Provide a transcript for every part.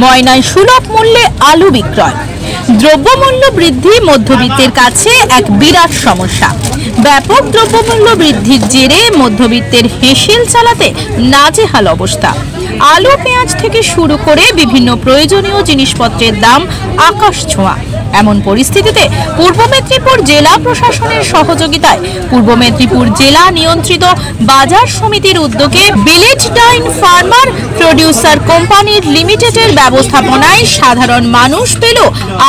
ময়নায় সুলভ মূল্যে আলু বিক্রয়। দ্রব্যমূল্য বৃদ্ধি মধ্যবিত্তের কাছে এক বিরাট সমস্যা। ব্যাপক দ্রব্যমূল্য বৃদ্ধির জেরে মধ্যবিত্তের হেঁসেল চালাতে নাজেহাল অবস্থা। আলু পেঁয়াজ থেকে শুরু করে বিভিন্ন প্রয়োজনীয় জিনিসপত্রের দাম আকাশ ছোঁয়া। এমন পরিস্থিতিতে পূর্ব মেদিনীপুর জেলা প্রশাসনের সহযোগিতায় পূর্ব মেদিনীপুর জেলা নিয়ন্ত্রিত বাজার সমিতির উদ্যোগে ভিলেজ ডাইন ফার্মার প্রডিউসার কোম্পানি লিমিটেডের ব্যবস্থাপনায় সাধারণ মানুষ পেল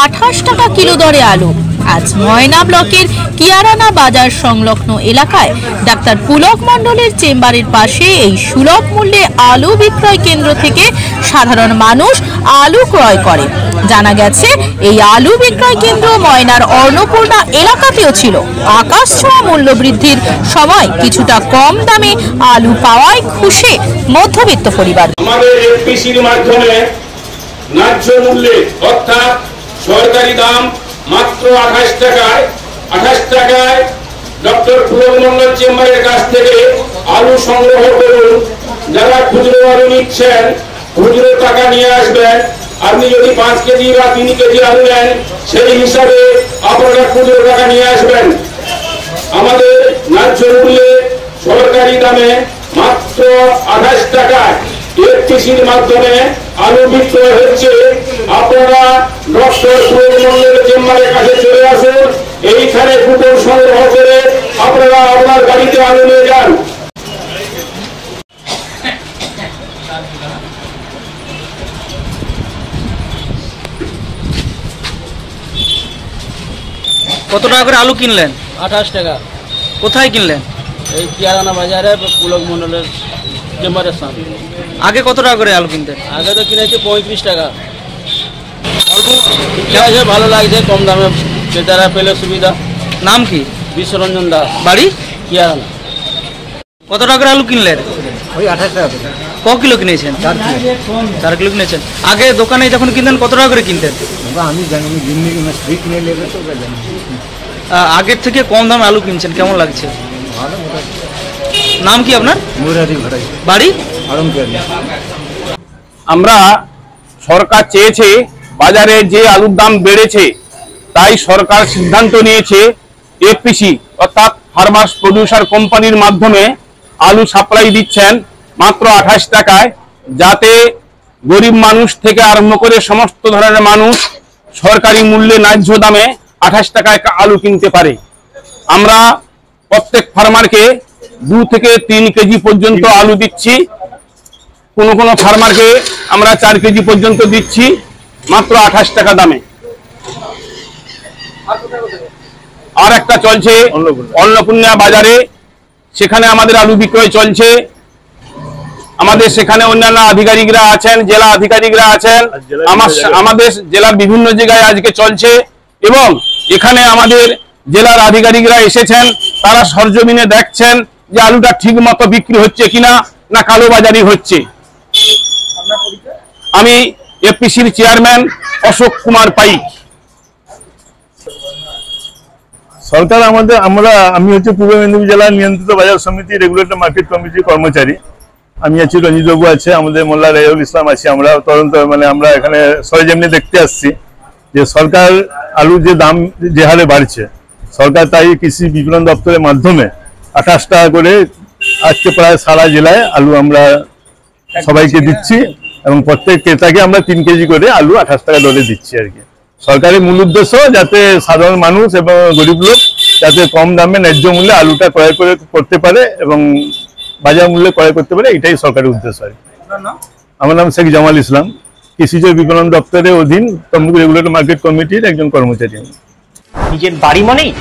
28 টাকা কিলো দরে আলু। আজ ময়না ব্লকের কিয়ারানা বাজার সংলগ্ন এলাকায় ডাক্তার পুলক মণ্ডলের চেম্বারের পাশে এই সুলভ মূল্যে আলু বিক্রয় কেন্দ্র থেকে সাধারণ মানুষ আলু ক্রয় করে। জানা গেছে এই আলু বিক্রয় কেন্দ্র ময়নার অন্নপূর্ণা এলাকাতেও ছিল। আকাশ ছোঁয়া মূল্য বৃদ্ধির সময় কিছুটা কম দামে আলু পাওয়ায় খুশি মধ্যবিত্ত পরিবার। আমাদের এফপিসির মাধ্যমে ন্যায্য মূল্যে অর্থাৎ সরকারি দাম মাত্র 28 টাকায় ডক্টর পুলক মণ্ডল চেম্বারের কাছ থেকে আলু সংগ্রহ করুন। যারা খুচরো আলু নিচ্ছেন খুচরো টাকা নিয়ে আসবেন। আপনি যদি 5 কেজি বা 3 কেজি আলু নেন সেই হিসাবে আপনারা খুচরো টাকা নিয়ে আসবেন। আমাদের ন্যায্য মূল্যে সরকারি দামে মাত্র 28 টাকায় এফপিসির মাধ্যমে আলু বিক্রয় হচ্ছে। আপনারা ডক্টর পুলক মণ্ডলের চেম্বারের কাছে চলে আসুন। এইখানে কুপন সংগ্রহ করে আপনারা আপনার গাড়িতে আলু নিয়ে যান। কত টাকা করে আলু কিনলেন? 28 টাকা। কোথায় কিনলেন? এই কিয়ারানা বাজারে পুলক মণ্ডলের চেম্বারের সামনে। আগে কত টাকা করে আলু কিনতেন? আগে তো কিনেছি 35 টাকা। ঠিক আছে, ভালো লাগছে, কম দামে ক্রেতারা পেলে সুবিধা। নাম কি? বিশ্বরঞ্জন দাস, বাড়ি কিয়ারানা। কত টাকা করে আলু কিনলেন? ওই 28 টাকা। ক কিলো কিনেছেন? 4 কিলো কিনেছেন। আগে দোকানে যখন কিনতেন কত টাকা করে কিনতেন? আমি জানি কিনে নেবে তো আগের থেকে কম দামে আলু কিনছেন, কেমন লাগছে? ভালো। নাম কি আপনার? মুরাদি ভাড়াই, বাড়ি? আমরা সরকার চেয়েছে বাজারে যে আলুর দাম বেড়েছে তাই সরকার সিদ্ধান্ত নিয়েছে এফপিসি অর্থাৎ ফার্মার্স প্রডিউসার কোম্পানির মাধ্যমে আলু সাপ্লাই দিচ্ছেন মাত্র 28 টাকায়, যাতে গরিব মানুষ থেকে আরম্ভ করে সমস্ত ধরনের মানুষ সরকারি মূল্যে ন্যায্য দামে 28 টাকায় আলু কিনতে পারে। আমরা প্রত্যেক ফার্মারকে 2 থেকে 3 কেজি পর্যন্ত আলু দিচ্ছি। কোনো কোনো ফার্মারকে আমরা 4 কেজি পর্যন্ত দিচ্ছি মাত্র 28 টাকা দামে। আর একটা চলছে অন্নপূর্ণা বাজারে, সেখানে আমাদের আলু বিক্রয় চলছে। আমাদের সেখানে অন্যান্য আধিকারিকরা আছেন, জেলা আধিকারিকরা আছেন। আমাদের জেলার বিভিন্ন জায়গায় আজকে চলছে এবং এখানে আমাদের জেলার আধিকারিকরা এসেছেন। তারা সরজমিনে দেখছেন যে আলুটা ঠিক মতো বিক্রি হচ্ছে কিনা, না কালোবাজারি হচ্ছে। আমি এফপিসির চেয়ারম্যান অশোক কুমার পাইক। সরকার আমি হচ্ছে পূর্ব মেদিনীপুর জেলা নিয়ন্ত্রিত বাজার সমিতি রেগুলেটর মার্কেট কমিটির কর্মচারী। আমি আছি, রঞ্জিত বাবু আছে, আমাদের মোল্লা রাইউল ইসলাম আছি। আমরা তদন্ত আমরা এখানে সরেজমিনে দেখতে আসছি যে সরকার আলুর যে দাম যে হারে বাড়ছে, সরকার তাই কৃষি বিপণন দপ্তরের মাধ্যমে 28 টাকা করে আজকে প্রায় সারা জেলায় আলু আমরা সবাইকে দিচ্ছি এবং প্রত্যেক ক্রেতাকে আমরা 3 কেজি করে আলু 28 টাকা দরে দিচ্ছি আর কি। সরকারের মূল উদ্দেশ্য যাতে সাধারণ মানুষ এবং গরিব লোক যাতে কম দামে ন্যায্য মূল্যে আলুটা ক্রয় করতে পারে এবং বাজার মূল্যে ক্রয় করতে পারে, এটাই সরকারের উদ্দেশ্য আর কি। আমার নাম শেখ জামাল ইসলাম, কৃষিজ বিপণন দপ্তরের অধীন তমলুক রেগুলেটর মার্কেট কমিটির একজন কর্মচারী। নিজের বাড়ি মানেই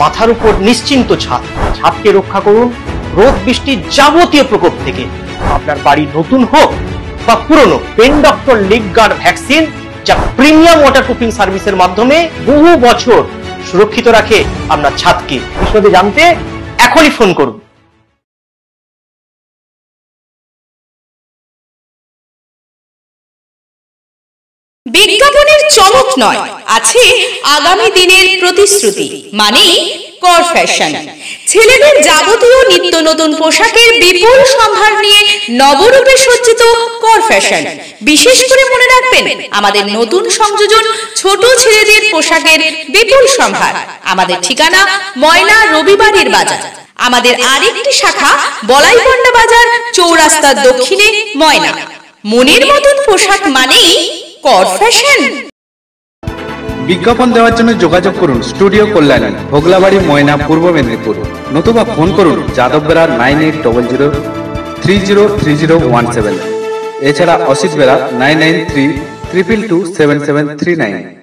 মাথার উপর নিশ্চিন্ত ছাদ। ছাদকে রক্ষা করুন রোদ বৃষ্টির যাবতীয় প্রকোপ থেকে। আপনার বাড়ি নতুন হোক বা পুরনো, pen doctor leak guard vaccine, যা প্রিমিয়াম ওয়াটারপ্রুফিং সার্ভিসের মাধ্যমে বহু বছর সুরক্ষিত রাখে আপনার ছাদকে। বিশদে জানতে এখনই ফোন করুন। বিজ্ঞাপনের চমক নয়, আছে আগামী দিনের প্রতিশ্রুতি। মানে কর ফ্যাশন। ছেলেদের যাবতীয় নিত্য নতুন পোশাকের বিপুল সম্ভার নিয়ে নবরূপে সজ্জিত কর ফ্যাশন। বিশেষ করে মনে রাখবেন, আমাদের নতুন সংযোজন ছোট ছেলেদের পোশাকের বিপুল সম্ভার। আমাদের ঠিকানা ময়না রবিবারের বাজার। আমাদের আরেকটি শাখা বলাইপন্ডা বাজার, চৌরাস্তার দক্ষিণে ময়না। মনের মতন পোশাক মানেই কর ফ্যাশন। বিজ্ঞাপন দেওয়ার জন্য যোগাযোগ করুন স্টুডিও কল্যাণী, ভোগলাবাড়ি, ময়না, পূর্ব মেদিনীপুর। নতুবা ফোন করুন যাদব বেড়া 9800303017। এছাড়া অসিত বেড়া 9932227739।